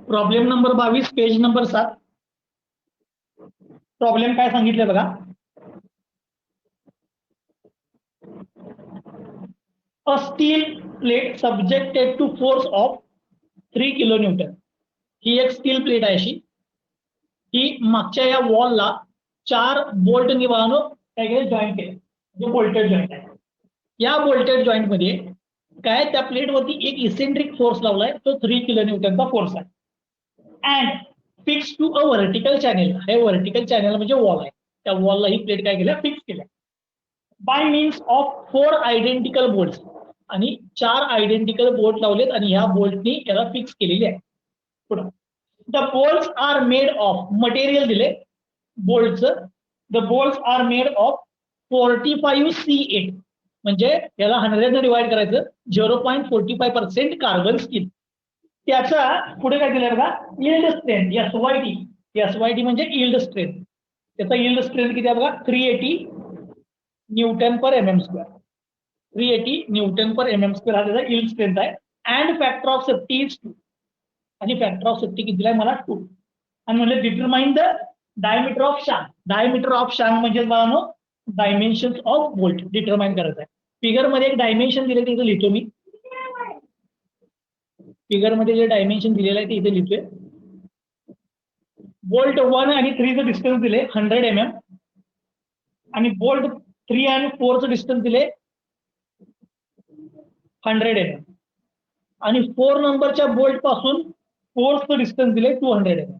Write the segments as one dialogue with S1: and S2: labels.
S1: Problem number 22 page number 7. Problem काय सांगितले बघा. A steel plate subjected to force of 3 kilo newton. ही एक स्टील प्लेट आहे अशी. ही मागच्या या वॉलला 4 बोल्टनी काय केलं जॉईंट केले, म्हणजे बोल्टेड जॉईंट आहे. या बोल्टेड जॉईंट मध्ये काय त्या प्लेटवरती एक इसेंट्रिक फोर्स लावलाय, तो 3 किलो न्यूटनचा फोर्स आहे. And fix to a vertical channel. हे व्हर्टिकल चॅनेल म्हणजे वॉल आहे. त्या वॉलला ही प्लेट काय केल्या फिक्स केल्या by means of 4 identical bolt. आणि 4 आयडेंटिकल बोल्ट लावलेत आणि ह्या बोल्टनी याला फिक्स केलेली आहे. पुढे the bolts are made of material दिले बोल्टचं. The bolts are made of 45C8 म्हणजे याला 100 डिवाइड करायचं 0.45% कार्बन स्टील. त्याचा पुढे काय दिलंय बघा यील्ड स्ट्रेंथ SYT. SYT म्हणजे यील्ड स्ट्रेंथ. त्याचा यील्ड स्ट्रेंथ किती आहे बघा 380 न्यूटन पर mm². 380 न्यूटन पर mm² हा त्याचा यील्ड स्ट्रेंथ आहे. And factor of safety is 2. आणि फॅक्टर ऑफ सेफ्टी किती दिलाय मला 2. आणि म्हणजे determine the diameter of shank. Diameter of shank म्हणजे बघा डायमेन्शन ऑफ बोल्ट डिटरमाइन करायचं आहे. फिगर मध्ये एक डायमेन्शन दिले ते इथे लिहितो मी. फिगर मध्ये जे डायमेन्शन दिलेलं आहे ते इथे लिहितोय. बोल्ट 1 आणि 3 चं डिस्टन्स दिले 100 mm आणि बोल्ट 3 आणि 4 चं डिस्टन्स दिले 100 mm आणि 4 नंबरच्या बोल्ट पासून फोर्सचं डिस्टन्स दिले 200 mm.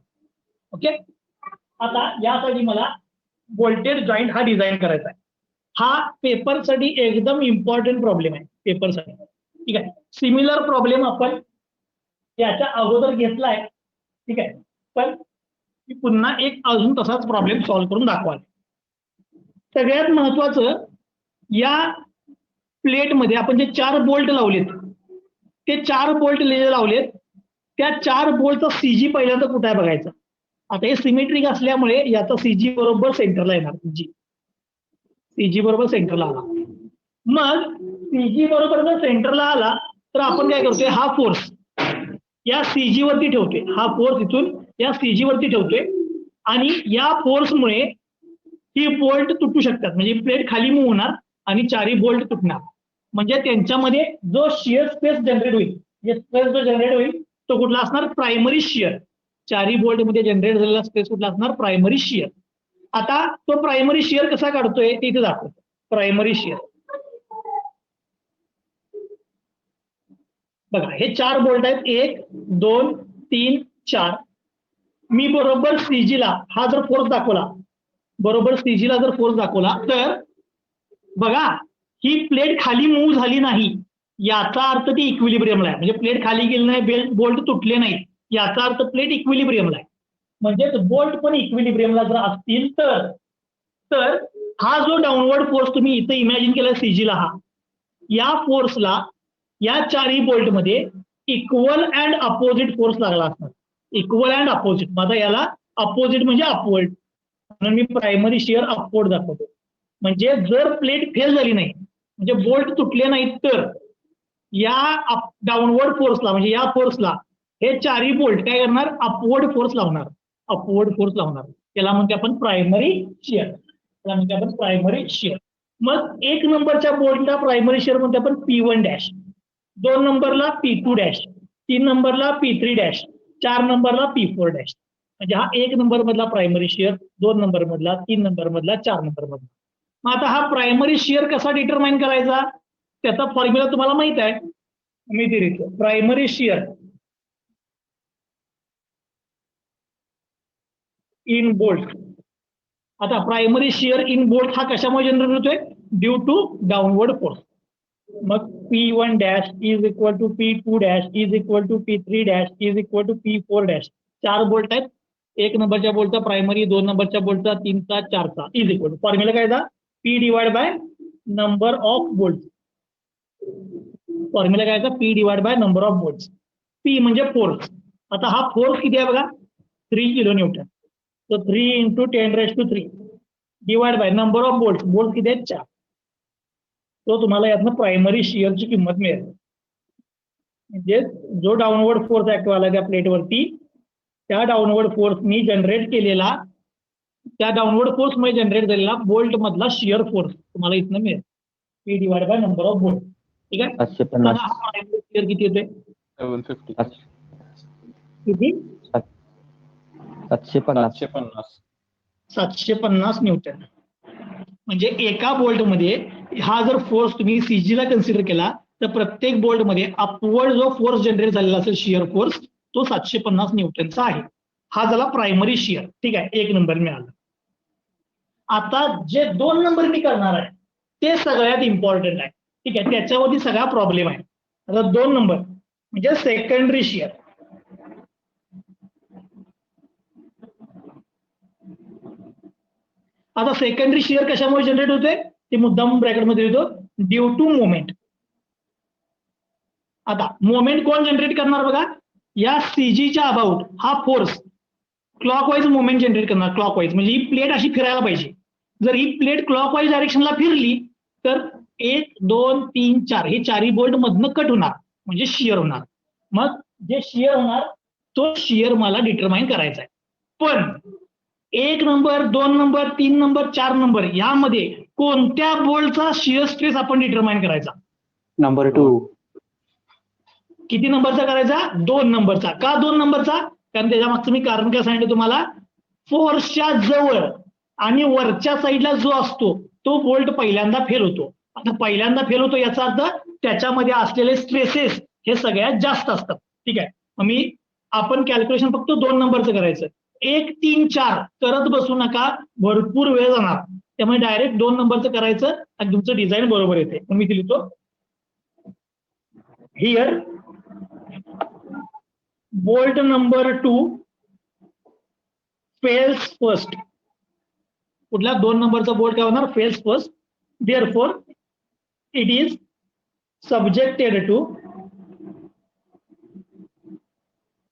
S1: ओके. आता यासाठी मला बोल्टेड जॉईंट हा डिझाईन करायचा आहे. हा पेपरसाठी एकदम इम्पॉर्टंट प्रॉब्लेम आहे पेपरसाठी. ठीक आहे. सिमिलर प्रॉब्लेम आपण याच्या अगोदर घेतलाय. ठीक आहे. पण पुन्हा एक अजून तसाच प्रॉब्लेम सॉल्व्ह करून दाखवा. सगळ्यात महत्वाचं या प्लेटमध्ये आपण जे 4 बोल्ट लावलेत ते 4 बोल्ट लावलेत त्या 4 बोल्टचा CG पहिल्यांदा कुठे आहे बघायचा. आता हे सिमेट्रिक असल्यामुळे याचा CG बरोबर सेंटरला येणार. CG बरोबर सेंटरला आला. मग CG बरोबर जर सेंटरला आला तर आपण काय करतोय हा फोर्स या CG वरती ठेवतोय. हा फोर्स इथून या CG वरती ठेवतोय आणि या फोर्समुळे ही बोल्ट तुटू शकतात. म्हणजे प्लेट खाली मूव्ह होणार आणि 4ही बोल्ट तुटणार. म्हणजे त्यांच्यामध्ये जो शियर स्पेस जनरेट होईल, जे स्पेस जो जनरेट होईल तो कुठला असणार प्रायमरी शियर. 4ही बोल्ट मध्ये जनरेट झालेला स्पेस कुठला असणार प्रायमरी शियर. आता तो प्रायमरी शियर कसा काढतोय ते इथे दाखवतो. प्रायमरी शियर बघा हे 4 बोल्ट आहेत 1 2 3 4. मी बरोबर CG ला हा जर फोर्स दाखवला बरोबर CG ला जर फोर्स दाखवला तर बघा ही प्लेट खाली मूव्ह झाली नाही याचा अर्थ ती इक्विलिब्रियमला आहे. म्हणजे प्लेट खाली गेली नाही बोल्ट तुटले नाही याचा अर्थ प्लेट इक्विलिब्रियमला आहे. म्हणजे बोल्ट पण इक्विलिब्रियमला जर असतील तर हा जो डाऊनवर्ड फोर्स तुम्ही इथे इमॅजिन केला CG ला हा या फोर्सला या 4ही बोल्ट मध्ये इक्वल अँड अपोजिट फोर्स लागला असणार. Equal and opposite. माझा याला अपोजिट म्हणजे अपवर्ड म्हणून मी प्रायमरी शियर अपवर्ड दाखवतो. म्हणजे जर प्लेट फेल झाली नाही म्हणजे बोल्ट तुटले नाहीत तर या डाऊनवर्ड फोर्सला म्हणजे या फोर्सला हे 4ही बोल्ट काय करणार अपवर्ड फोर्स लावणार. अपवर्ड फोर्स लावणार. त्याला म्हणते आपण प्रायमरी शियर. त्याला म्हणते आपण प्रायमरी शियर. मग 1 नंबरच्या बोल्टला प्रायमरी शियर म्हणते आपण P1 डॅश, 2 नंबरला P2 डॅश, 3 नंबरला P3 डॅश, 4 नंबरला P4 डॅश. म्हणजे हा 1 नंबर मधला प्रायमरी शियर, 2 नंबर मधला, 3 नंबर मधला, 4 नंबर मधला. मग आता हा प्रायमरी शियर कसा डिटरमाइन करायचा त्याचा फॉर्म्युला तुम्हाला माहित आहे. मी दिली प्रायमरी शियर इन बोल्ट. आता प्रायमरी शियर इन बोल्ट हा कशामुळे जनरेट होतोय ड्यू टू डाऊनवर्ड फोर्स. मग P1 dash is equal to P2 dash is equal to P3 dash is equal to P4 dash. 4 bolt आहेत. 1 नंबरच्या बोल्टचा primary, 2 नंबरच्या बोल्टचा, 3चा, 4चा इज इक्वल टू फॉर्म्युला काय था P divide by number of bolt. Formula काय था P divide by number of bolt. P म्हणजे फोर्स. आता हा फोर्स किती आहे बघा 3 किलो न्यूटन. तो 3 × 10⁻³ divide by number of bolt. Bolt किती आहेत 4. तो तुम्हाला यातनं प्रायमरी शियरची किंमत मिळेल. म्हणजे जो डाऊनवर्ड फोर्स ऍक्ट व्हायला त्या प्लेटवरती त्या डाऊनवर्ड फोर्सनी जनरेट केलेला, त्या डाऊनवर्ड फोर्समुळे जनरेट झालेला बोल्ट मधला शिअर फोर्स तुम्हाला इथनं मिळेल, P divide by number of bolt. ठीक आहे,
S2: 750.
S1: हा प्रायमरी शिअर किती येते?
S3: 750.
S1: किती?
S2: 750.
S1: 750 न्यूटन. म्हणजे एका बोल्ट मध्ये हा जर फोर्स तुम्ही CG ला कन्सिडर केला तर प्रत्येक बोल्ट मध्ये अपवर्ड जो फोर्स जनरेट झालेला असेल शिअर फोर्स तो 750 न्यूटनचा आहे. हा झाला प्रायमरी शिअर. ठीक आहे, 1 नंबर मिळाला. आता जे 2 नंबर मी करणार आहे ते सगळ्यात इम्पॉर्टंट आहे. ठीक आहे, त्याच्यावरती सगळा प्रॉब्लेम आहे. आता 2 नंबर म्हणजे सेकंडरी शिअर. आता सेकंडरी शिअर कशामुळे जनरेट होते ते मुद्दाम ब्रॅकेटमध्ये येतो, ड्यू टू मोमेंट. आता मोमेंट कोण जनरेट करणार बघा, या CGच्या अबाउट हा फोर्स क्लॉकवाईज मोमेंट जनरेट करणार. क्लॉकवाईज म्हणजे ही प्लेट अशी फिरायला पाहिजे. जर ही प्लेट क्लॉकवाईज डायरेक्शनला फिरली तर 1, 2, 3, 4 हे चारही बोल्ट मधनं कट होणार म्हणजे शिअर होणार. मग जे शिअर होणार तो शिअर मला डिटरमाइन करायचा आहे. पण 1 नंबर, 2 नंबर, 3 नंबर, 4 नंबर यामध्ये कोणत्या बोल्टचा शिअर स्ट्रेस आपण डिटरमाइन करायचा?
S2: नंबर 2.
S1: किती नंबरचा करायचा? 2 नंबरचा. का 2 नंबरचा? कारण त्याच्या मागचं मी कारण काय सांगितलं तुम्हाला, फोर्सच्या जवळ आणि वरच्या साईडला जो असतो तो बोल्ट पहिल्यांदा फेल होतो. आता पहिल्यांदा फेल होतो याचा अर्थ त्याच्यामध्ये असलेले स्ट्रेसेस हे सगळ्यात जास्त असतात. ठीक आहे, आपण कॅल्क्युलेशन फक्त 2 नंबरचं करायचं. 1, 3, 4 करत बसू नका, भरपूर वेळ जाणार. त्यामुळे डायरेक्ट 2 नंबरचं करायचं आणि तुमचं डिझाईन बरोबर येते. मी ते लिहितो here, bolt number 2 fails first. कुठल्या 2 नंबरचा बोल्ट काय होणार? Fails first. Therefore it is subjected to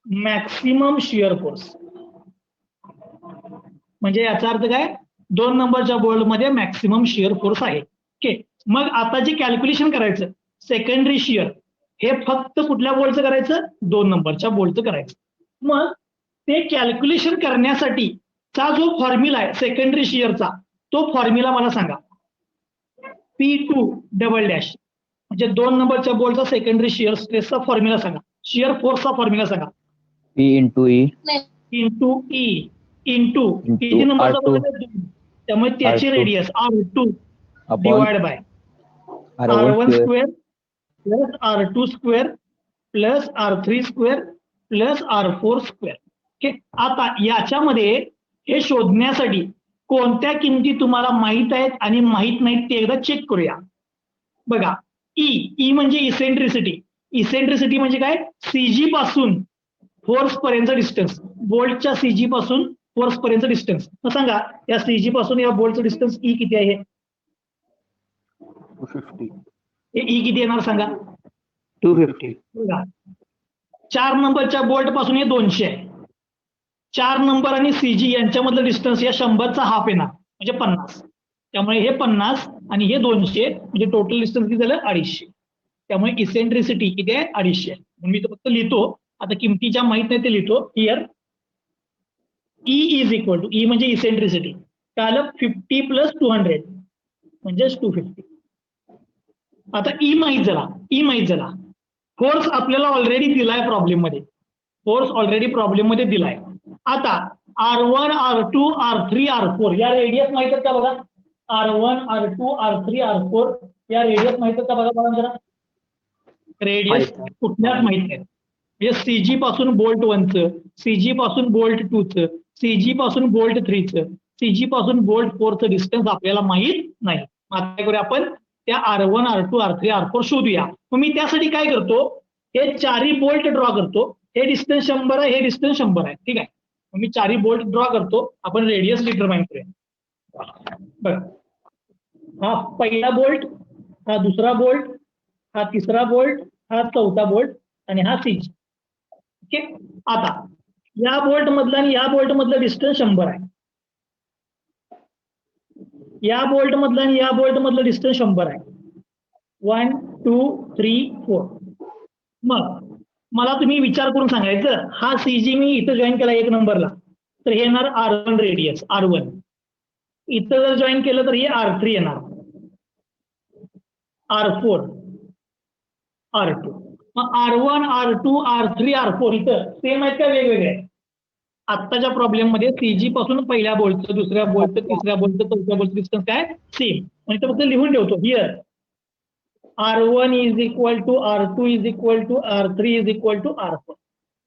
S1: maximum shear force. म्हणजे याचा अर्थ काय? 2 नंबरच्या बोल्ट मध्ये मॅक्सिमम शिअर फोर्स आहे. ओके, मग आता जे कॅल्क्युलेशन करायचं सेकंडरी शिअर हे फक्त कुठल्या बोल्टचं करायचं? 2 नंबरच्या बोल्टचं करायचं. मग ते कॅल्क्युलेशन करण्यासाठीचा जो फॉर्म्युला आहे सेकंडरी शिअरचा तो फॉर्म्युला मला सांगा. P2 डबल डॅश म्हणजे 2 नंबरच्या बोल्टचा सेकंडरी शिअर स्ट्रेसचा फॉर्म्युला सांगा. शिअर फोर्सचा फॉर्म्युला सांगा.
S2: P into E
S1: into E into किती नंबरचा बोल्ट आहे? 2. त्यामुळे त्याची radius R2 divide by R1 square plus R2 square plus R3 square plus R4 square. Okay, आता याच्यामध्ये हे शोधण्यासाठी कोणत्या किमती तुम्हाला माहित आहेत आणि माहित नाहीत ते एकदा चेक करूया. बघा, ई म्हणजे इसेंट्रिसिटी. इसेंट्रिसिटी म्हणजे काय? CG पासून फोर्स पर्यंत डिस्टन्स. बोल्टच्या CG पासून फोर्स पर्यंत डिस्टन्स. मग सांगा या CG पासून या बोल्टचं डिस्टन्स ई किती आहे?
S3: 250.
S1: हे ई किती येणार सांगा?
S2: 250.
S1: 4 नंबरच्या बोल्ट पासून हे 200 आहे. 4 नंबर आणि CG यांच्यामधलं डिस्टन्स या 100चा हाफ येणार म्हणजे 50. त्यामुळे हे 50 आणि हे 200 म्हणजे टोटल डिस्टन्स किती झालं? 250. त्यामुळे इसेंट्रिसिटी किती आहे? 250 आहे. म्हणून मी तो फक्त लिहितो. आता किमतीच्या माहित नाही ते लिहितो. Here E is equal to, E म्हणजे इसेंट्रिसिटी काय आलं? 50 प्लस 200 म्हणजे 250. आता ई माहित झाला. फोर्स आपल्याला ऑलरेडी दिलाय प्रॉब्लेम मध्ये. फोर्स ऑलरेडी प्रॉब्लेम मध्ये दिलाय. आता R1, R2, R3, R4 या रेडियस माहित आहेत का बघा? R1, R2, R3, R4 या रेडियस माहित आहेत का बघा जरा? रेडियस कुठल्याच माहित नाही. म्हणजे CG पासून बोल्ट 1चं, CG पासून बोल्ट 2चं, CG पासून बोल्ट 3चं, CG पासून बोल्ट 4चं डिस्टन्स आपल्याला माहित नाही. आता काय करूया आपण? त्या R1, R2, R3, R4 शोधूया. मग मी त्यासाठी काय करतो? हे चारही बोल्ट ड्रॉ करतो. हे डिस्टन्स 100 आहे, हे डिस्टन्स 100 आहे. ठीक आहे, मग मी चारही बोल्ट ड्रॉ करतो. आपण रेडियस डिटरमाइन करूया. बघा, हा पहिला बोल्ट, हा दुसरा बोल्ट, हा तिसरा बोल्ट, हा चौथा बोल्ट आणि हा CG. ओके, आता या बोल्ट मधलं आणि या बोल्ट मधलं डिस्टन्स 100 आहे. या बोल्ट मधलं आणि या बोल्ट मधलं डिस्टन्स 100 आहे. 1, 2, 3, 4. मग मला तुम्ही विचार करून सांगायचं, हा सीजी मी इथं जॉईन केला 1 नंबरला, तर हे येणार R1 रेडियस R1. इथं जर जॉईन केलं तर हे R3 येणार, R4, R2. मग R1, R2, R3, R4 इथं सेम आहेत का वेगवेगळे? आत्ताच्या प्रॉब्लेम मध्ये सीजी पासून पहिल्या बोल्टचं, दुसऱ्या बोल्टचं, तिसऱ्या बोल्टचं, चौथ्या बोल्टचं डिस्टन्स काय सेम. म्हणजे फक्त लिहून ठेवतो here R1 is equal to R2 is equal to R3 is equal to R4.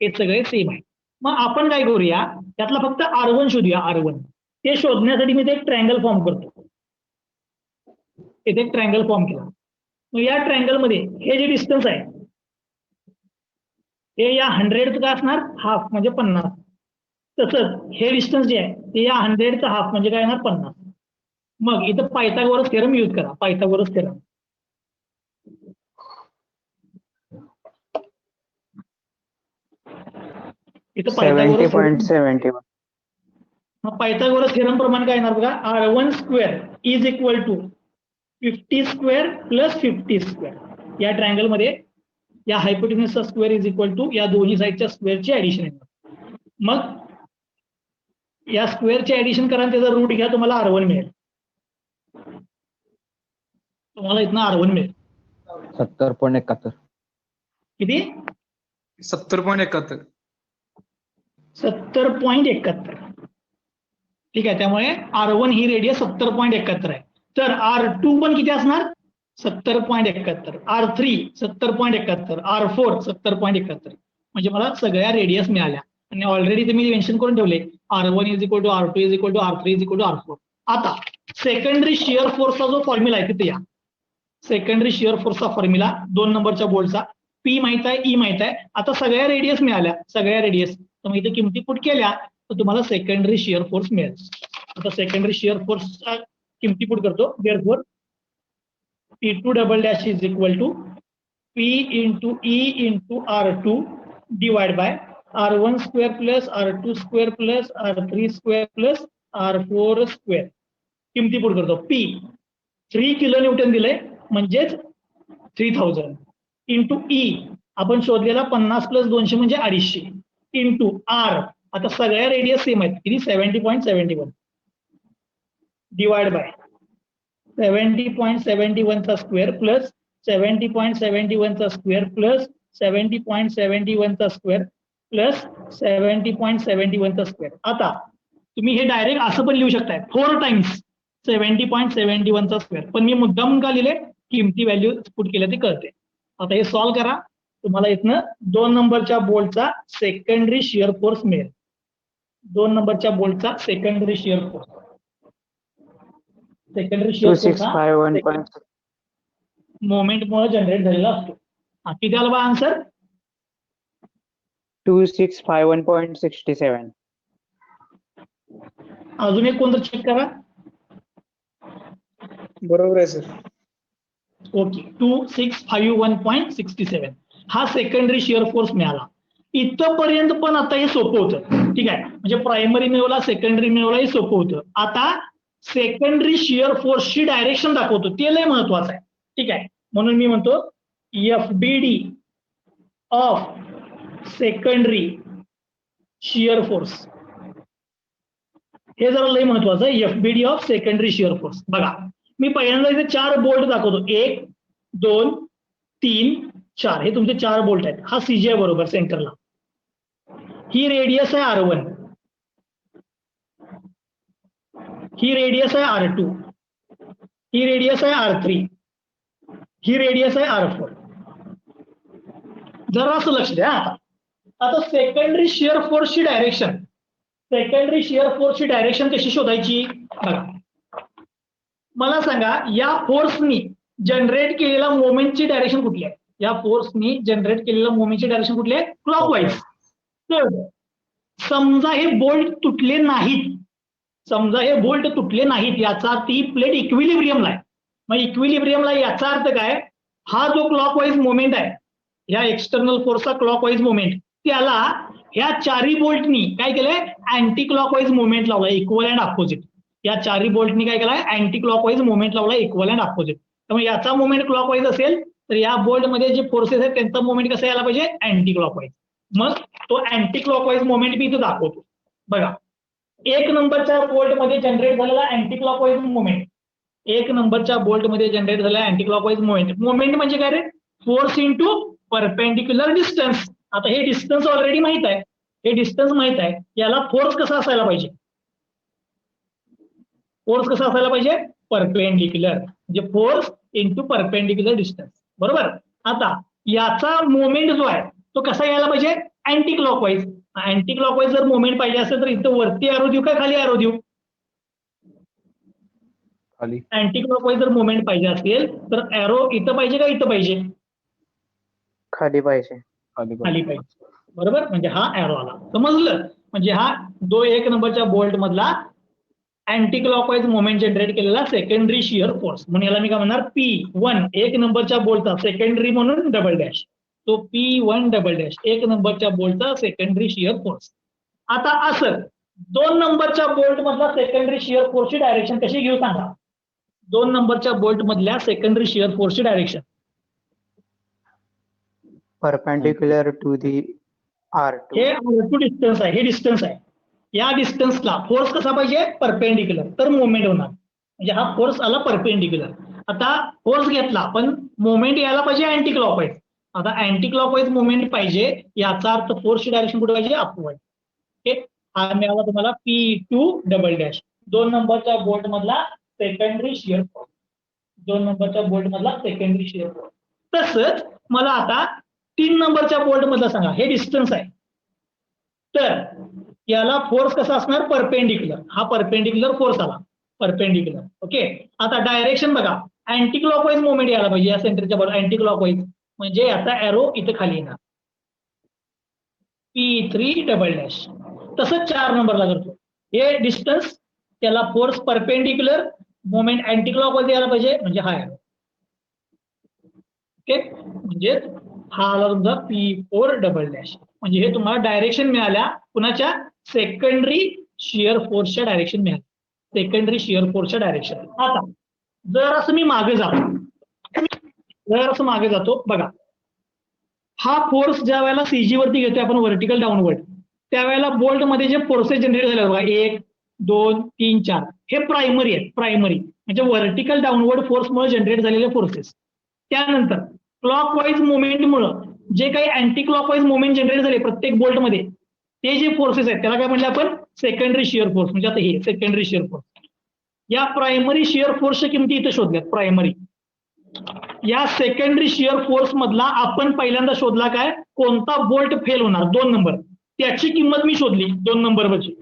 S1: हे सगळे सेम आहे. मग आपण काय करूया, त्यातला फक्त R1 शोधूया. R1 ते शोधण्यासाठी मी एक ट्रायंगल फॉर्म करतो. इथे एक ट्रायंगल फॉर्म केला. मग या ट्रायंगल मध्ये हे जे डिस्टन्स आहे हे या 100चं काय असणार, हाफ म्हणजे 50. तसंच हे डिस्टन्स जे आहे ते या 100चं हाफ म्हणजे काय येणार 50. मग इथं पायथागोरस थेरम यूज करा. पायथागोरस थेरम इथं पायथागोरस
S2: 70.71.
S1: मग पायथागोरस थेरम प्रमाणे काय येणार बघा, R1 square is equal to 50 square plus 50 square. या ट्रायंगल मध्ये या हायपोटेन्यूसचा स्क्वेअर इज इक्वल टू या दोन्ही साईडच्या स्क्वेअरची ऍडिशन येणार. मग या स्क्वेअरची ऍडिशन करा, त्याचा रूट घ्या, तुम्हाला R1 मिळेल. तुम्हाला इथनं R1 मिळेल
S2: 70.71.
S1: किती?
S3: 70.71.
S1: 70.71. ठीक आहे. त्यामुळे R1 ही रेडियस 70.71 आहे. तर R2 पण किती असणार, 70.71, R3 70.71, R4 70.71. म्हणजे मला सगळ्या रेडियस मिळाल्या. आणि ऑलरेडी तुम्ही मेन्शन करून ठेवले R1 is equal to R2 is equal to R3 is equal to R4. आता सेकंडरी शिअर फोर्सचा जो फॉर्म्युला आहे तिथे या. सेकंडरी शिअर फोर्सचा फॉर्म्युला 2 नंबरच्या बोल्टचा P माहित आहे, E माहित आहे. आता सगळ्या रेडियस मिळाल्या, सगळ्या रेडियस. तर मग इथे किमती पुट केल्या तर तुम्हाला सेकंडरी शिअर फोर्स मिळेल. आता सेकंडरी शिअर फोर्सचा किमती पुट करतो. Therefore P2 double dash is equal to P into E into R2 divide by R1 square plus R2 square plus R3 square plus R4 square. किमती put करतो. P 3 kilo newton दिलंय म्हणजेच 3000 into E आपण शोधलेला 50 plus 200 म्हणजे 250 into R. आता सगळ्या radius same आहेत, किती 70.71 डिवाइड बाय 70.71 चा स्क्वेअर प्लस 70.71 चा स्क्वेअर प्लस 70.71 चा स्क्वेअर प्लस 70.71 चा स्क्वेअर. आता तुम्ही हे डायरेक्ट असं पण लिहू शकताय 4 टाइम्स 70.71 चा स्क्वेअर. पण मी मुद्दाम का लिहिले, किमती व्हॅल्यू पुट केल्या ते कळते. आता हे सॉल्व्ह करा, तुम्हाला इथनं 2 नंबरच्या बोल्टचा सेकंडरी शिअर फोर्स मिळेल. 2 नंबरच्या बोल्टचा secondary shear force. Secondary shear force moment मुळे जनरेट झालेला असतो. किती आला बा आन्सर?
S2: 2651.67.
S1: अजून एक कोणतं चेक करा.
S3: बरोबर आहे सर.
S1: ओके 2651.67 हा सेकंडरी शिअर फोर्स मिळाला. इथपर्यंत पण आता हे सोपं होतं. ठीक आहे, म्हणजे प्रायमरी मिळवला, सेकंडरी मिळवला, हे सोपं होतं. आता सेकंडरी शिअर फोर्सची डायरेक्शन दाखवतो, ते लय महत्वाचं आहे. ठीक आहे, म्हणून मी म्हणतो FBD of secondary shear force. हे जरा लय महत्वाचं आहे. FBD of secondary shear force. बघा मी पहिल्यांदा इथे 4 बोल्ट दाखवतो. 1 2 3 4 हे तुमचे 4 बोल्ट आहेत. हा CG आहे बरोबर सेंटरला. ही रेडियस आहे R1, ही रेडियस आहे R2, ही रेडियस आहे R3, ही रेडियस आहे R4. जरा असं लक्ष द्या. आता सेकंडरी शिअर फोर्सची डायरेक्शन, सेकंडरी शिअर फोर्सची डायरेक्शन कशी शोधायची बघा. मला सांगा या फोर्सनी जनरेट केलेला मोमेंटची डायरेक्शन कुठली आहे? या फोर्सनी जनरेट केलेला मोमेंटची डायरेक्शन कुठली आहे? क्लॉकवाईज. समजा हे बोल्ट तुटले नाहीत, समजा हे बोल्ट तुटले नाहीत, याचा अर्थ ही प्लेट इक्विलिब्रियमला आहे. मग इक्विलिब्रियमला याचा अर्थ काय? हा जो क्लॉकवाईज मोमेंट आहे, या एक्सटर्नल फोर्सचा क्लॉकवाईज मोमेंट, त्याला ह्या 4 बोल्टनी काय केलंय? अँटी क्लॉकवाईज मोमेंट लावलाय, इक्वल अँड अपोजिट. या 4 बोल्टनी काय केलाय? अँटी क्लॉकवाईज मोमेंट लावलाय, इक्वल अँड अपोजिट. त्यामुळे याचा मोमेंट क्लॉकवाईज असेल, तर या बोल्ट मध्ये जे फोर्सेस आहेत त्यांचा मोमेंट कसा यायला पाहिजे, अँटी क्लॉकवाईज. मग तो अँटी क्लॉकवाईज मोमेंट मी इथं दाखवतो. बघा, 1 नंबरच्या बोल्ट मध्ये जनरेट झालेला अँटी क्लॉकवाईज मोमेंट, 1 नंबरच्या बोल्ट मध्ये जनरेट झालेला अँटी क्लॉकवाईज मोमेंट. मोमेंट म्हणजे काय रे, फोर्स इंटू परपेंडिक्युलर डिस्टन्स. आता हे डिस्टन्स ऑलरेडी माहित आहे, हे डिस्टन्स माहित आहे, याला फोर्स कसा असायला पाहिजे, फोर्स कसा असायला पाहिजे, परपेंडिक्युलर, म्हणजे फोर्स इंटू परपेंडिक्युलर डिस्टन्स. बरोबर. आता याचा मोमेंट जो आहे तो कसा यायला पाहिजे, अँटी क्लॉकवाईज. अँटी क्लॉकवाईज जर मोमेंट पाहिजे असेल तर इथं वरती एरो देऊ का खाली एरो देऊ,
S2: खाली.
S1: अँटी क्लॉकवाईज जर मोमेंट पाहिजे असेल तर एरो इथं पाहिजे का इथं पाहिजे,
S2: खाली पाहिजे.
S1: खाली पाहिजे. बरोबर, म्हणजे हा एरो आला. समजलं. म्हणजे हा 1 नंबरच्या बोल्ट मधला अँटी क्लॉकवाईज मोमेंट जनरेट केलेला सेकंडरी शिअर फोर्स, म्हणून याला मी काय म्हणणार, P1 1 नंबरच्या बोल्टचा सेकंडरी म्हणून डबल डॅश, तो P1 डबल डॅश 1 नंबरच्या बोल्टचा सेकंडरी शिअर फोर्स. आता असं 2 नंबरच्या बोल्ट मधला सेकंडरी शिअर फोर्सची डायरेक्शन कशी घेऊ सांगा, 2 नंबरच्या बोल्ट मधल्या सेकंडरी शिअर फोर्सची direction
S2: perpendicular to the R2.
S1: हे R2 डिस्टन्स आहे, हे डिस्टन्स आहे. या डिस्टन्सला फोर्स कसा पाहिजे, परपेंडिक्युलर, तर मोमेंट होणार. म्हणजे हा फोर्स आला परपेंडिक्युलर. आता फोर्स घेतला पण मोमेंट यायला पाहिजे अँटी क्लॉकवाईज. आता अँटी क्लॉकवाईज मोमेंट पाहिजे, याचा अर्थ फोर्सची डायरेक्शन कुठे पाहिजे, अपवर्ड. ओके, हा मिळाला तुम्हाला P2 डबल डॅश 2 नंबरच्या बोल्ट मधला सेकंडरी शिअर फोर्स, 2 नंबरच्या बोल्ट मधला सेकंडरी शिअर फोर्स. तसंच मला आता 3 नंबरच्या बोल्ट मधला सांगा, हे डिस्टन्स आहे, तर याला फोर्स कसा असणार, परपेंडिक्युलर. हा परपेंडिक्युलर फोर्स आला, परपेंडिक्युलर. ओके, आता डायरेक्शन बघा, अँटी क्लॉकवाईज मोमेंट यायला पाहिजे या सेंटरच्या बरोबर, अँटी क्लॉकवाईज, म्हणजे याचा एरो इथं खाली येणार, P3 डबल डॅश. तसंच 4 नंबरला करतो, हे डिस्टन्स, त्याला force perpendicular, moment anti clockwise यायला पाहिजे, म्हणजे हा एरो. ओके, म्हणजे हा आला तुमचा P4 डबल डॅश. म्हणजे हे तुम्हाला डायरेक्शन मिळाल्या कुणाच्या, सेकंडरी शिअर फोर्सच्या डायरेक्शन मिळाल्या, सेकंडरी शिअर फोर्सच्या डायरेक्शन. आता जर असं मी मागे जातो, बघा, हा फोर्स ज्या वेळेला सीजी वरती घेतोय आपण व्हर्टिकल डाऊनवर्ड, त्यावेळेला बोल्ट मध्ये जे फोर्सेस जनरेट झाले बघा, 1 2 3 4, हे प्रायमरी आहेत. प्रायमरी म्हणजे व्हर्टिकल डाऊनवर्ड फोर्समुळे जनरेट झालेले फोर्सेस. त्यानंतर क्लॉकवाईज मुळे जे काही अँटी क्लॉकवाईज मुवमेंट जनरेट झाले प्रत्येक बोल्टमध्ये, ते जे फोर्सेस आहेत त्याला काय म्हणले आपण, सेकंडरी शिअर फोर्स. म्हणजे आता हे सेकंडरी शिअर फोर्स. या प्रायमरी शिअर फोर्सच्या किमती इथे शोधल्यात. प्रायमरी, या सेकंडरी शिअर फोर्स मधला आपण पहिल्यांदा शोधला काय, कोणता बोल्ट फेल होणार, 2 नंबर, त्याची किंमत मी शोधली 2 नंबरवरची.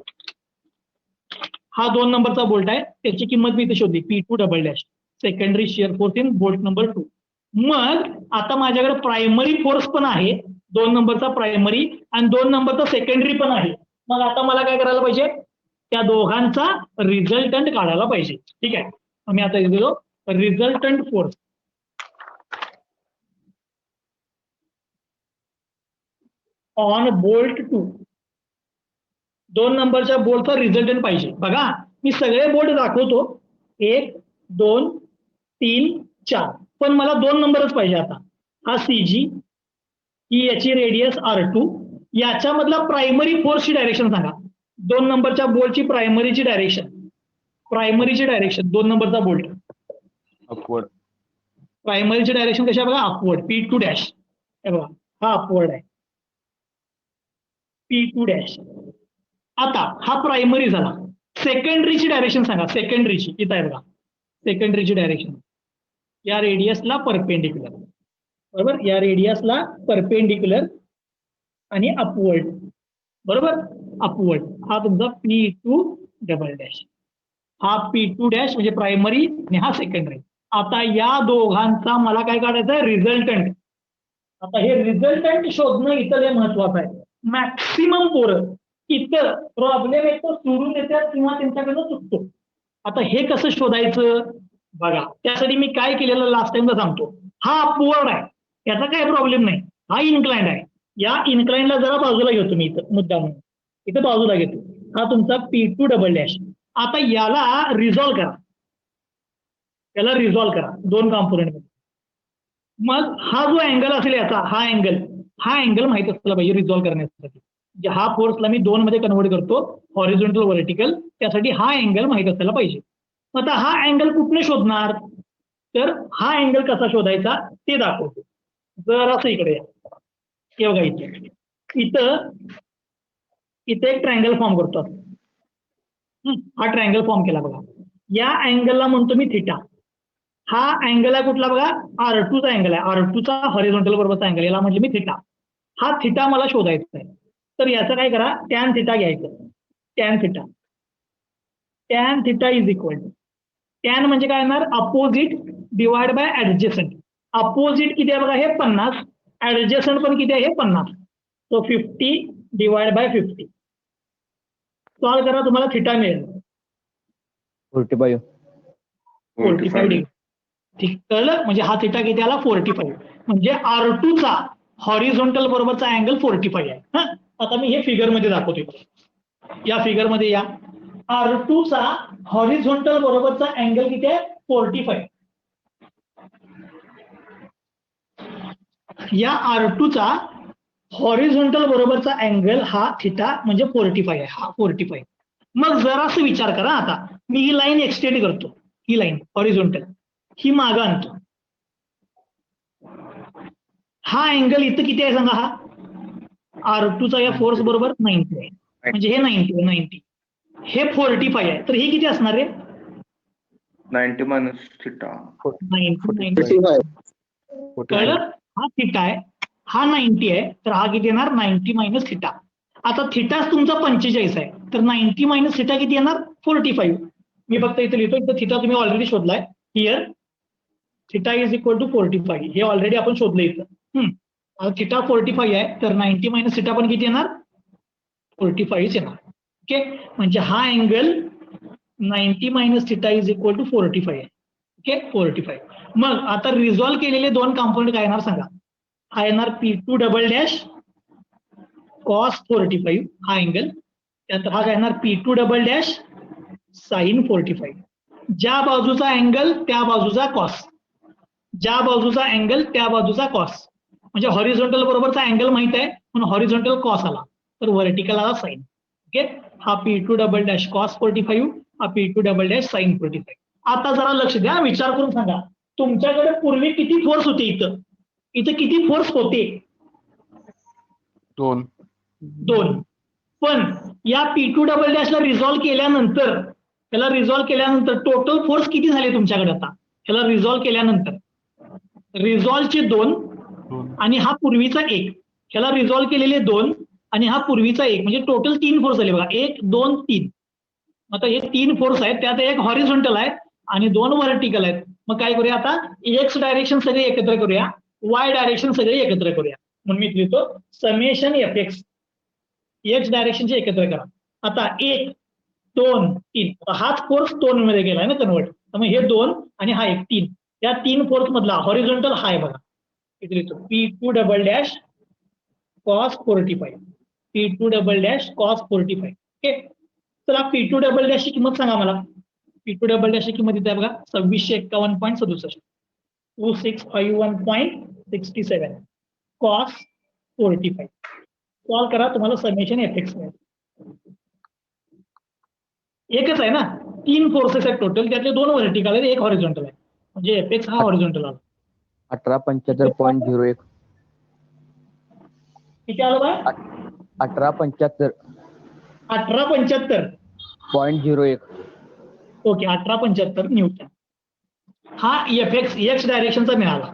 S1: हा 2 नंबरचा बोल्ट आहे, त्याची किंमत मी इथे शोधली, P2 double dash, secondary shear force in bolt number 2. मग आता माझ्याकडे प्रायमरी फोर्स पण आहे, 2 नंबरचा प्रायमरी, आणि 2 नंबरचा सेकंडरी पण आहे. मग आता मला काय करायला पाहिजे, त्या दोघांचा रिझल्टंट काढायला पाहिजे. ठीक आहे, आम्ही आता दिलो रिझल्टंट फोर्स ऑन बोल्ट 2. 2 नंबरच्या बोल्टचा रिझल्टंट पाहिजे. बघा, मी सगळे बोल्ट दाखवतो, 1 2 3 4, पण मला 2 नंबरच पाहिजे. आता हा CG, ही याची रेडियस R2, याच्यामधला प्रायमरी फोर्सची डायरेक्शन सांगा. 2 नंबरच्या बोल्टची प्रायमरीची डायरेक्शन, 2 नंबरचा बोल्ट
S2: अपवर्ड.
S1: प्रायमरीची डायरेक्शन कशा बघा, अपवर्ड, P2 डॅश. हे बघा, हा अपवर्ड आहे, P2 डॅश. आता हा प्रायमरी झाला. सेकंडरीची डायरेक्शन सांगा, सेकंडरीची इथं आहे बघा, सेकंडरीची डायरेक्शन या रेडियसला परपेंडिक्युलर. बरोबर, या रेडियसला परपेंडिक्युलर आणि अपवर्ड. बरोबर, अपवर्ड. हा तुमचा P2 डबल डॅश, हा P2 डॅश म्हणजे प्रायमरी आणि हा सेकंडरी. आता या दोघांचा मला काय काढायचं आहे, रिझल्टंट. आता हे रिझल्टंट शोधणं इथं लय महत्वाचं आहे. मॅक्सिमम पोरं इतर प्रॉब्लेम एक तर सोडून देतात किंवा त्यांच्याकडनं चुकतो. आता हे कसं शोधायचं बघा, त्यासाठी मी काय केलेलं लास्ट टाइमला सांगतो. हा अपवर्ड आहे, याचा काही प्रॉब्लेम नाही. हा इन्क्लाइंड आहे, या इन्क्लाइंडला जरा बाजूला घेतो मी, इथं मुद्दा म्हणून इथं बाजूला घेतो. हा तुमचा P2 डबल डॅश. आता याला रिझॉल्व्ह करा, 2 कॉम्पोनंट मध्ये. मग हा जो अँगल असेल याचा हा अँगल माहित असला पाहिजे रिझॉल्व्ह करण्यासाठी. म्हणजे हा फोर्सला मी 2 मध्ये कन्व्हर्ट करतो, हॉरिझॉन्टल व्हर्टिकल, त्यासाठी हा अँगल माहित असायला पाहिजे. आता हा अँगल कुठने शोधणार, तर हा अँगल कसा शोधायचा ते दाखवतो. जर असं इकडे या, हे बघा इथं एक ट्रायंगल फॉर्म करतो. हा ट्रायंगल फॉर्म केला बघा. या अँगलला म्हणतो मी थिटा. हा अँगल आहे कुठला बघा, R2 चा अँगल आहे. R2 चा हॉरिझॉन्टल बरोबरचा अँगल, याला म्हणजे मी थिटा. हा थिटा मला शोधायचा आहे. तर याचं काय करा, टॅन थिटा घ्यायचं. Tan theta is equal to, tan म्हणजे काय येणार, opposite divide by adjacent. Opposite किती आहे बघा, हे 50. ऍडजस्टंट पण किती आहे, हे 50. तो 50 डिवाइड बाय 50. सॉल्व करा, तुम्हाला थिटा मिळेल
S2: 45.
S1: 45 डिग्री. ठीक कळलं, म्हणजे हा थिटा किती आला, 45. म्हणजे R2 चा हॉरिझॉन्टल बरोबरचा अँगल 45 आहे. हा, आता मी हे फिगर मध्ये दाखवतो. या फिगर मध्ये या, R2 चा हॉरिझॉन्टल बरोबरचा अँगल किती आहे, 45. या R2 चा हॉरिझॉन्टल बरोबरचा अँगल हा थिटा म्हणजे 45 आहे. हा 45. मग जरासं विचार करा, आता मी ही लाईन एक्सटेंड करतो, ही लाईन हॉरिझॉन्टल ही मागं आणतो. हा अँगल इथं किती आहे सांगा, हा R2 चा या फोर्स बरोबर 90 आहे. म्हणजे हे 90, हे 45 आहे. तर हे किती असणार आहे,
S4: 90 minus theta.
S1: 90. कळलं, हा थिटा आहे, हा 90 आहे. तर हा किती येणार, 90 मायनस थिटा. आता थिटाच तुमचा 45 आहे, तर 90 मायनस थिटा किती येणार, 45. मी फक्त इथे लिहितो, इथं थिटा तुम्ही ऑलरेडी शोधलाय. Here theta is equal to 45, हे ऑलरेडी आपण शोधलं इथं. थिटा 45 आहे, तर 90 मायनस थिटा पण किती येणार, 45 येणार. ओके, म्हणजे हा angle 90 minus theta is equal to 45 आहे. ओके, 45. मग आता रिझॉल्व्ह केलेले दोन कॉम्पोनंट काय येणार सांगा. हा येणार P2 डबल डॅश कॉस 45 हा अँगल, त्यानंतर हा काय येणार P2 डबल डॅश साइन 45. ज्या बाजूचा अँगल त्या बाजूचा कॉस, ज्या बाजूचा अँगल त्या बाजूचा कॉस. म्हणजे हॉरिझॉन्टल बरोबरचा अँगल माहित आहे म्हणून हॉरिझॉन्टल कॉस आला, तर व्हर्टिकल आला साइन. ओके, हा P2 डबल डॅश कॉस 45, हा P2 डबल डॅश साइन 45. आता जरा लक्ष द्या, विचार करून सांगा, तुमच्याकडे पूर्वी किती फोर्स होते, इथं किती फोर्स होते, 2. पण या P2 डबल डॅशला रिझॉल्व्ह केल्यानंतर, त्याला रिझॉल्व्ह केल्यानंतर टोटल फोर्स किती झाले तुमच्याकडे, आता त्याला रिझॉल्व्ह केल्यानंतर रिझॉल्व्हचे 2 आणि हा पूर्वीचा 1, ह्याला रिझॉल्व्ह केलेले 2 आणि हा पूर्वीचा 1, म्हणजे टोटल 3 फोर्स झाले बघा, 1 2 3. आता हे 3 फोर्स आहेत, त्यात एक हॉरिझॉन्टल आहे आणि 2 व्हर्टिकल आहेत. मग काय करूया, आता एक्स डायरेक्शन सगळे एकत्र करूया, वाय डायरेक्शन सगळे एकत्र करूया. म्हणून मी लिहितो समेशन एफ एक्स, एक्स डायरेक्शनचे एकत्र करा. आता 1 2 3, हाच फोर्स 2 मध्ये गेलाय ना कन्वर्ट, मग हे 2 आणि हा 1 3, या 3 फोर्स मधला हॉरिझॉन्टल हा आहे बघा, इथे लिहितो P2 double dash cos 45, P2 double dash cos 45. Okay, चला P2 डबल डॅशची किंमत सांगा मला. P2 डबल डॅशची किंमत इथे बघा 2651.67, 2651.67 कॉस 45. सॉल्व करा, तुम्हाला समेशन एफ एक्स मिळेल. एकच आहे ना, 3 फोर्सेस आहेत टोटल, त्यातले 2 व्हर्टिकल आहेत, 1 हॉरिझॉन्टल आहे, म्हणजे एफ एक्स हा हॉरिझॉन्टल आला.
S2: 1875.01.
S1: किती आलं बाय,
S2: 1875.01.
S1: Okay, 1875 Newton. हा एफ एक्स एक्स डायरेक्शनचा मिळाला.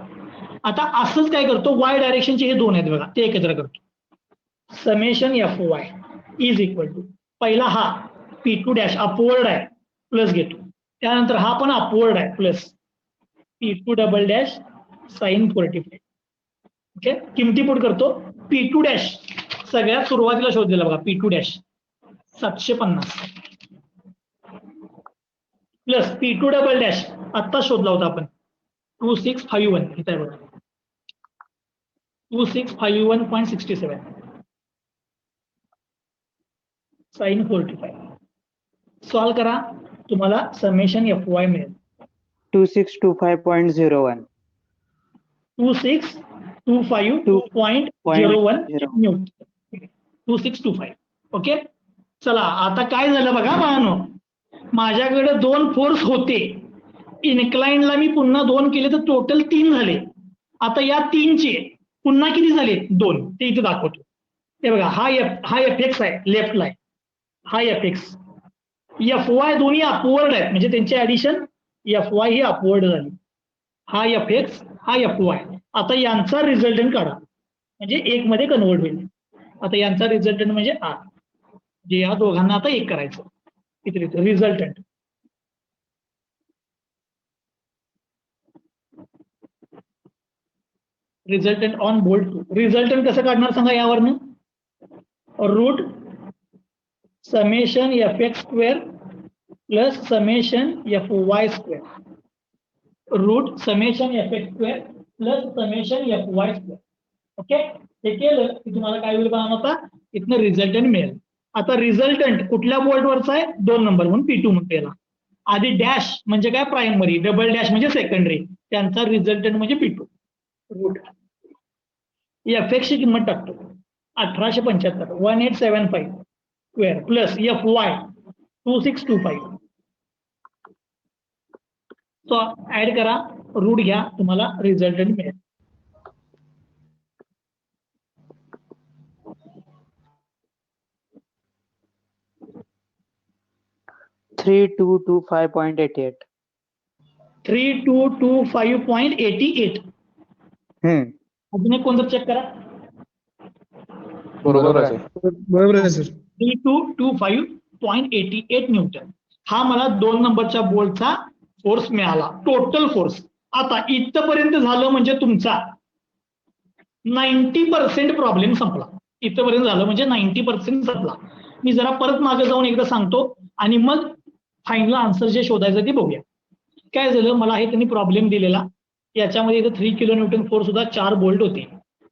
S1: आता असंच काय करतो, वाय डायरेक्शनचे हे 2 आहेत बघा, ते एकत्र करतो. Summation F Y is equal to, पहिला हा P2 डॅश अपवर्ड आहे प्लस घेतो, त्यानंतर हा पण अपवर्ड आहे plus P2 double dash sine 45. Okay, किमती पुट करतो. P2 डॅश सगळ्यात सुरुवातीला शोधलेला बघा, P2 dash 750 plus P2 double dash आत्ता शोधला होता आपण 2651, इथे आहे बघा 2651.67 साइन 45. सॉल्व करा, तुम्हाला समेशन एफ वाय मिळेल
S2: 2625.01.
S1: 2625.01 न्यूटन. 2625. ओके. चला आता काय झालं बघा बाळांनो, माझ्याकडे 2 फोर्स होते. इन्क्लाइनला मी पुन्हा 2 केले तर टोटल 3 झाले. आता या 3चे पुन्हा किती झाले? 2. ते इथे दाखवतो. हे बघा, हा एफ एक्स आहे लेफ्टला आहे, हा एफ एक्स. एफ वाय दोन्ही अपवर्ड आहेत, म्हणजे त्यांचे ऍडिशन एफ वाय ही अपवर्ड झाली. हा एफ एक्स, हा एफ वाय. आता यांचा रिझल्टंट काढा, म्हणजे 1 मध्ये कन्वर्ट होईल. आता यांचा रिझल्टंट म्हणजे आर, जे या दोघांना आता 1 करायचं. इथे resultant. Resultant on bolt 2. Resultant कसं काढणार सांगा यावरनं? Root summation F X square plus summation F Y square. Root summation F X square plus summation F Y square. Okay. हे केलं की तुम्हाला काय होईल बघा, आता इथनं रिझल्टंट मिळेल. आता रिझल्टंट कुठल्या बोल्टवरचा आहे? 2 नंबर म्हणून P2 म्हणतो याला. आधी डॅश म्हणजे काय? प्रायमरी. डबल डॅश म्हणजे सेकंडरी. त्यांचा रिझल्टंट म्हणजे P2. रूट एफ एक्स ची किंमत टाकतो 1875 1875 स्क्वेअर प्लस एफ वाय 2625. तो ऍड करा, रूट घ्या, तुम्हाला रिझल्टंट मिळेल.
S5: $3225.88.
S1: 3225.88. अजून एक कोणतं चेक करा.
S3: बरोबर आहे सर.
S1: 3225.88 न्यूटन. हा मला 2 नंबरच्या बोल्टचा फोर्स मिळाला, टोटल फोर्स. आता इथपर्यंत झालं म्हणजे तुमचा 90% प्रॉब्लेम संपला. इथपर्यंत झालं म्हणजे 90% संपला. मी जरा परत मागे जाऊन एकदा सांगतो आणि मग फायनल आन्सर जे शोधायचं ते बघूया. काय झालं, मला हे त्यांनी प्रॉब्लेम दिलेला, याच्यामध्ये इथं 3 किलो न्यूटन फोर्स सुद्धा 4 बोल्ट होते.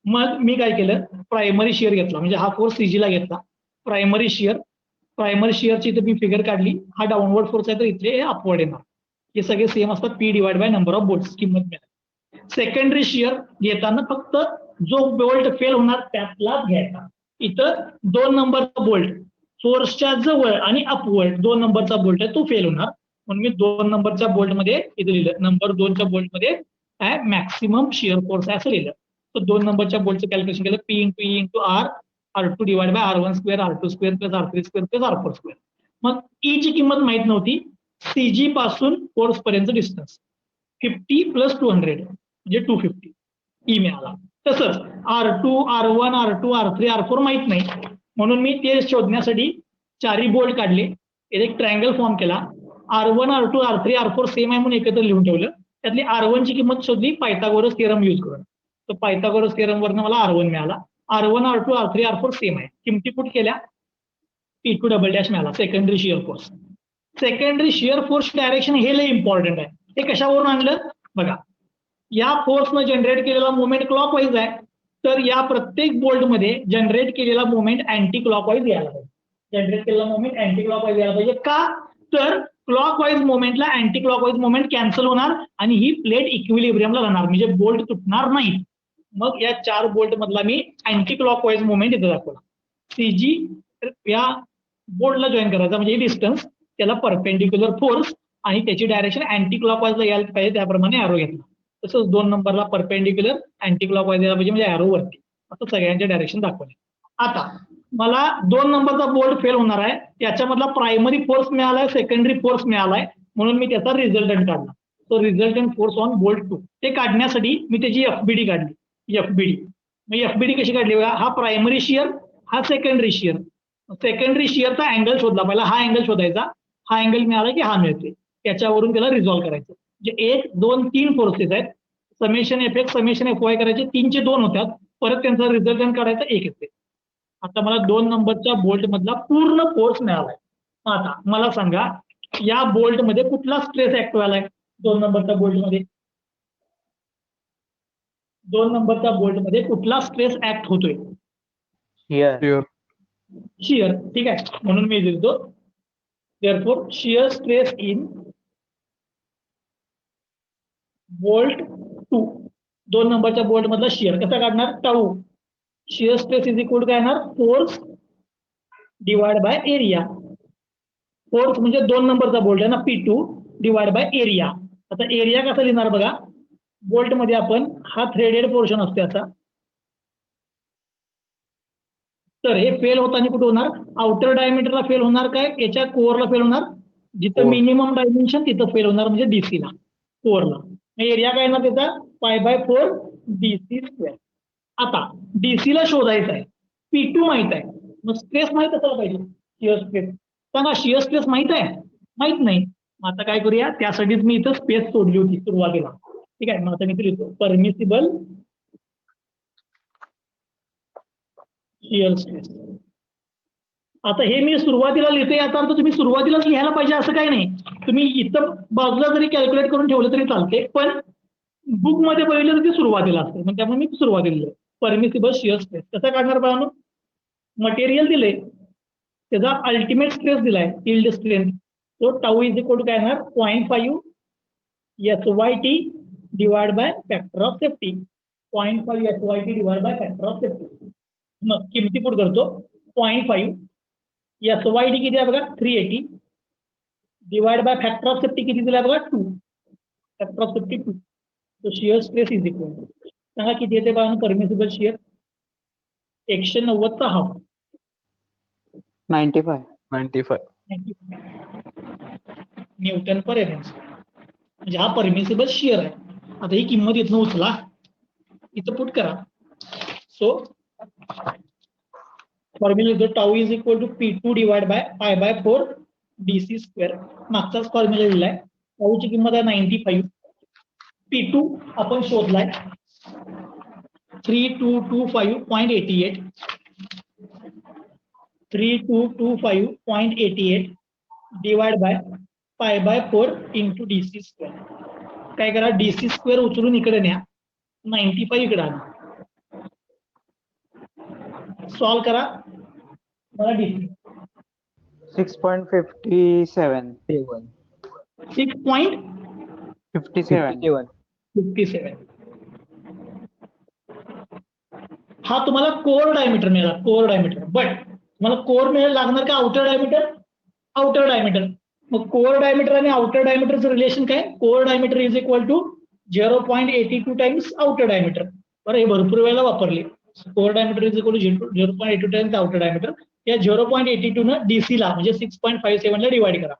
S1: मग मी काय केलं, प्रायमरी शिअर घेतला, म्हणजे हा फोर्स सीजीला घेतला. प्रायमरी शिअरची इथे मी फिगर काढली. हा डाऊनवर्ड फोर्स आहे तर इथे हे अपवर्ड येणार. हे सगळे सेम असतात, P divide by number of bolt किंमत मिळाली. सेकंडरी शिअर घेताना फक्त जो बोल्ट फेल होणार त्यातलाच घ्यायचा. इथं 2 नंबरचा बोल्ट फोर्सच्या जवळ आणि अपवर्ड 2 नंबरचा बोल्ट आहे तो फेल होणार, म्हणून मी 2 नंबरच्या बोल्टमध्ये इथे लिहिलं. नंबर 2च्या बोल्टमध्ये काय मॅक्सिमम शिअर फोर्स आहे असं लिहिलं. तर 2 नंबरच्या बोल्टचं कॅल्क्युलेशन केलं, P into E into R, R2 divide by R1 square, R2 square plus R3 square plus R4 square. मग E ची किंमत माहित नव्हती. CG पासून फोर्स पर्यंत डिस्टन्स 50 प्लस 200 म्हणजे 250 E मिळाला. तसंच R2, R1, R2, R3, R4 माहित नाही, म्हणून मी ते शोधण्यासाठी 4 बोल्ट काढले, एक ट्रायंगल फॉर्म केला. R1, R2, R3, R4 same आहे म्हणून एकत्र लिहून ठेवलं. त्यातली R1 ची किंमत शोधली पायथागोरस थिअरम यूज करून. तर पायथागोरस थिअरम वरनं मला R1 मिळाला. R1, R2, R3, R4 same आहे. किमती पुट केल्या, P2 डबल डॅश मिळाला. Secondary shear force. Secondary shear force direction हे लय इम्पॉर्टंट आहे. हे कशावरून आणलं बघा, या फोर्सनं जनरेट केलेला मोमेंट क्लॉकवाईज आहे, तर या प्रत्येक बोल्टमध्ये जनरेट केलेला मोमेंट अँटी क्लॉकवाईज यायला पाहिजे. जनरेट केलेला मोमेंट अँटी क्लॉकवाईज यायला पाहिजे. का? तर क्लॉकवाईज मोमेंटला अँटी क्लॉकवाईज मोमेंट कॅन्सल होणार आणि ही प्लेट इक्विलिब्रियमला राहणार, म्हणजे बोल्ट तुटणार नाही. मग या 4 बोल्ट मधला मी अँटी क्लॉकवाईज मोमेंट इथे दाखवला. CG या बोल्टला जॉईन करायचा, म्हणजे डिस्टन्स, त्याला परपेंडिक्युलर फोर्स आणि त्याची डायरेक्शन अँटी क्लॉकवाईजला यायला पाहिजे, त्याप्रमाणे ॲरो घेतला. तसंच 2 नंबरला परपेंडिक्युलर अँटी क्लॉकवाईज यायला पाहिजे, म्हणजे ॲरो वरती. असं सगळ्यांचे डायरेक्शन दाखवले. आता मला 2 नंबरचा बोल्ट फेल होणार आहे, त्याच्यामधला प्रायमरी फोर्स मिळालाय, सेकंडरी फोर्स मिळालाय, म्हणून मी त्याचा रिझल्टंट काढला. तो रिझल्टंट फोर्स ऑन बोल्ट 2 ते काढण्यासाठी मी त्याची FBD काढली. FBD कशी काढली बघा, हा प्रायमरी शिअर, हा सेकंडरी शिअर. सेकंडरी शिअरचा अँगल शोधला पहिला, हा अँगल शोधायचा. हा अँगल मिळाला की हा मिळते, त्याच्यावरून त्याला रिझॉल्व्ह करायचं. म्हणजे 1, 2, 3 फोर्सेस आहेत. Summation F x summation F Y करायचे, 3 चे 2 होतात, परत त्यांचा रिझल्टंट काढायचा, 1 येते. आता मला 2 नंबरच्या बोल्ट मधला पूर्ण फोर्स मिळालाय. आता मला सांगा, या बोल्ट मध्ये कुठला स्ट्रेस ऍक्ट व्हायलाय? 2 नंबरच्या बोल्ट मध्ये 2 नंबरच्या बोल्ट मध्ये कुठला स्ट्रेस ऍक्ट होतोय? शिअर. ठीक आहे, म्हणून मी लिहितो therefore shear stress in bolt 2 2 नंबरच्या बोल्ट मधला शिअर कसा काढणार? Tau shear stress is equal to काय येणार? Force divide by area. Force म्हणजे 2 नंबरचा बोल्ट आहे ना P2 डिवाइड बाय एरिया. आता एरिया कसा लिहिणार बघा, बोल्ट मध्ये आपण हा थ्रेडेड पोर्शन असते आता, तर हे फेल होताना कुठे होणार? आउटर डायमीटरला फेल होणार काय? याच्या कोअरला फेल होणार. जिथं
S2: Core.
S1: मिनिमम डायमेन्शन तिथं फेल होणार म्हणजे डीसीला, कोअरला. एरिया काय येणार त्याचा? π/4 DC². आता डीसीला शोधायचं आहे, P2 माहित आहे, मग स्ट्रेस माहित असायला पाहिजे. शिअर स्ट्रेस सांगा, शिअर स्ट्रेस माहित आहे? माहित नाही. मग आता काय करूया, त्यासाठीच मी इथं स्पेस सोडली होती सुरुवातीला. ठीक आहे, मग आता मी इथे लिहितो परमिसिबल शिअर स्ट्रेस. आता हे मी सुरुवातीला लिहिते, याचा अर्थ तुम्ही सुरुवातीलाच लिहायला पाहिजे असं काही नाही. तुम्ही इथं बाजूला जरी कॅल्क्युलेट करून ठेवलं तरी चालते, पण बुक मध्ये बघितलं तर ते सुरुवातीला असते, मग त्यामुळे मी सुरुवातीला लिहिलं परमिसिबल शिअर स्ट्रेस. कसा काढणार पाहणं? मटेरियल दिले, त्याचा अल्टिमेट स्ट्रेस दिलाय यील्ड स्ट्रेंथ, तो टाऊ इज इक्वल टू काय येणार? 0.5 SYT divide by factor of safety. 0.5 SYT divide by factor of safety. मग किमती पुट करतो. 0.5 SYT किती आहे बघा? 380 divide by factor of safety किती दिला बघा? 2. Factor of safety 2. तो shear stress is equal to सांगा किती येते बघा परमिसिबल शिअर? 190 चा हाफ.
S5: 95.
S1: न्यूटन पर एमएस. म्हणजे हा परमिसिबल शिअर आहे. आता ही किंमत इथनं उचला, इथं पुट करा. So formula tau is equal to P2 divide by π/4 DC². मागचाच फॉर्म्युला दिलाय. टाऊची किंमत आहे 95. P2 आपण शोधलाय 3225.88. 3225.88 डिवाइड बाय π/4 इंटू DC². काय करा, DC² उचलून इकडे न्या, 95 इकडे आणा, सॉल्व करा. मला DC
S5: 6.57.
S1: 6.57.
S5: 57.
S1: हा तुम्हाला कोअर डायमीटर मिळाला, कोअर डायमीटर. बट तुम्हाला कोअर मिळायला लागणार का आउटर डायमीटर? Outer diameter. मग कोअर डायमीटर आणि आउटर डायमीटरचं रिलेशन काय? Core diameter is equal to 0.82 times outer diameter. बरं, हे भरपूर वेळेला वापरले. Core diameter is equal to 0.82 times outer diameter. या 0.82 न डीसीला म्हणजे 6.57 ला डिवाइड करा,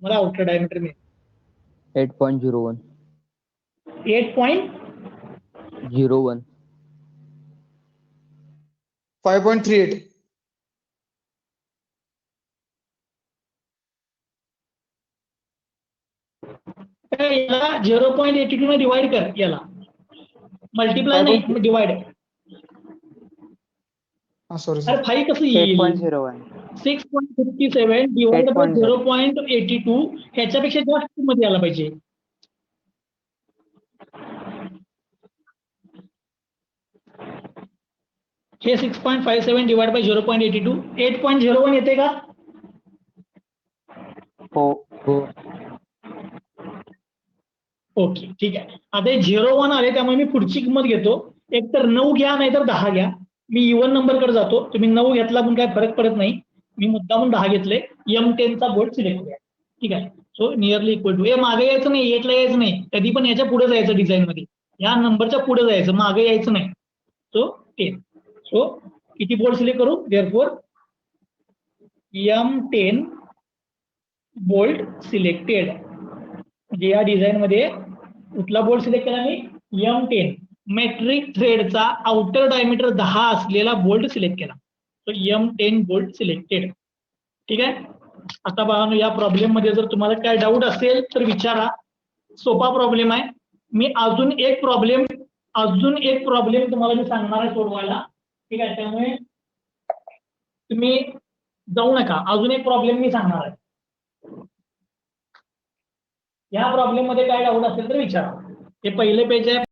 S1: मला आउटर डायमीटर मिळेल
S2: 8.01.
S1: 8.01.
S3: 5.38.
S1: याला 0.82 ने डिवाइड कर, याला मल्टिप्लाय नाही, डिवाइड.
S3: सॉरी
S1: अरे 5 कसं येईल?
S5: 8.01.
S1: 6.57 डिवाइड बाय 0.82 ह्याच्यापेक्षा जास्त मध्ये आला पाहिजे. हे 6.57 डिवाइड बाय 0.82 8.01 येते का?
S5: हो.
S1: ओके, ठीक आहे. आता 0.1 आले, त्यामुळे मी पुढची किंमत घेतो. एक तर 9 घ्या, नाहीतर 10 घ्या. मी इव्हन नंबरकडे जातो. तुम्ही 9 घेतला पण काय फरक पडत नाही. मी मुद्दामून 10 घेतले. M10 चा बोल्ट सिलेक्ट करूया. ठीक आहे. So nearly equal to. हे मागे यायचं नाही, 8 ला यायचं नाही, कधी पण याच्या पुढे जायचं डिझाईन मध्ये, या नंबरच्या पुढे जायचं, मागे यायचं नाही. सो 10. सो किती बोल्ट सिलेक्ट करू? Therefore M10 bolt selected. म्हणजे या डिझाईन मध्ये कुठला बोल्ट सिलेक्ट केला मी? M10 मेट्रिक थ्रेडचा आउटर डायमीटर 10 असलेला बोल्ट सिलेक्ट केला. So M10 bolt selected. ठीक आहे. आता बघा, या प्रॉब्लेम मध्ये जर तुम्हाला काय डाऊट असेल तर विचारा. सोपा प्रॉब्लेम आहे. मी अजून एक प्रॉब्लेम तुम्हाला मी सांगणार आहे सोडवायला. ठीक आहे, त्यामुळे तुम्ही जाऊ नका. अजून एक प्रॉब्लेम मी सांगणार आहे. या प्रॉब्लेम मध्ये काय डाऊट असेल तर विचारा. हे पहिले पेज आहे.